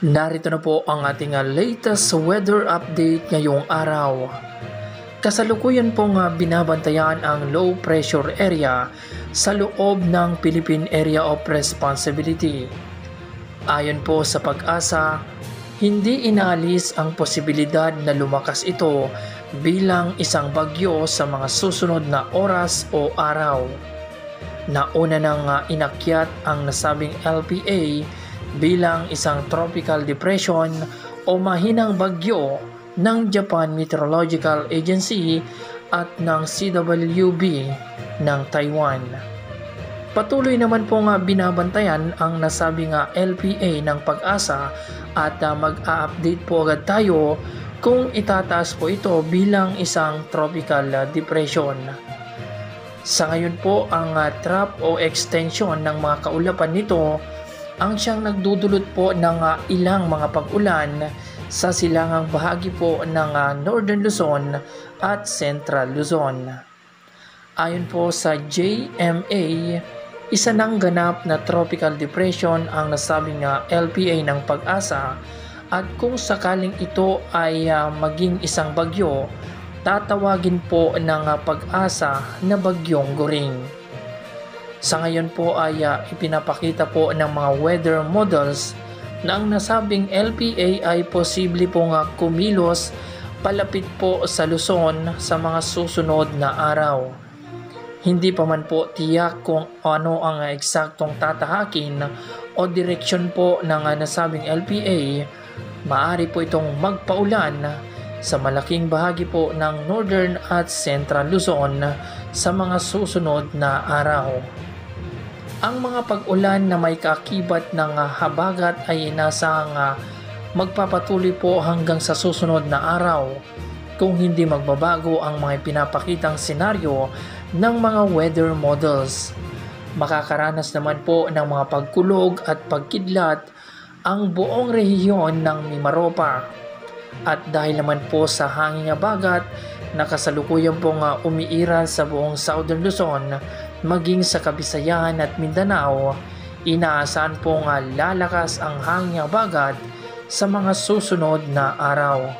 Narito na po ang ating latest weather update ngayong araw. Kasalukuyan pong binabantayan ang low pressure area sa loob ng Philippine Area of Responsibility. Ayon po sa Pag-asa, hindi inaalis ang posibilidad na lumakas ito bilang isang bagyo sa mga susunod na oras o araw. Nauna nang inakyat ang nasabing LPA bilang isang tropical depression o mahinang bagyo ng Japan Meteorological Agency at ng CWB ng Taiwan. Patuloy naman po binabantayan ang nasabing LPA ng Pag-asa at mag-a-update po agad tayo kung itataas po ito bilang isang tropical depression. Sa ngayon po, ang trap o extension ng mga kaulapan nito ang siyang nagdudulot po ng ilang mga pag-ulan sa silangang bahagi po ng Northern Luzon at Central Luzon. Ayon po sa JMA, isa ng ganap na tropical depression ang nasabing LPA ng Pag-asa at kung sakaling ito ay maging isang bagyo, tatawagin po ng Pag-asa na Bagyong Goring. Sa ngayon po ay ipinapakita po ng mga weather models na ang nasabing LPA ay posible pong kumilos palapit po sa Luzon sa mga susunod na araw. Hindi pa man po tiyak kung ano ang eksaktong tatahakin o direksyon po ng nasabing LPA. Maaari po itong magpaulan sa malaking bahagi po ng Northern at Central Luzon sa mga susunod na araw. Ang mga pag-ulan na may kaakibat ng habagat ay inasahang magpapatuloy po hanggang sa susunod na araw kung hindi magbabago ang mga pinapakitang senaryo ng mga weather models. Makakaranas naman po ng mga pagkulog at pagkidlat ang buong rehiyon ng Mimaropa. At dahil naman po sa hangin habagat na kasalukuyan pong umiiral sa buong Southern Luzon, maging sa Kabisayan at Mindanao, inaasahan pong lalakas ang hangin habagat sa mga susunod na araw.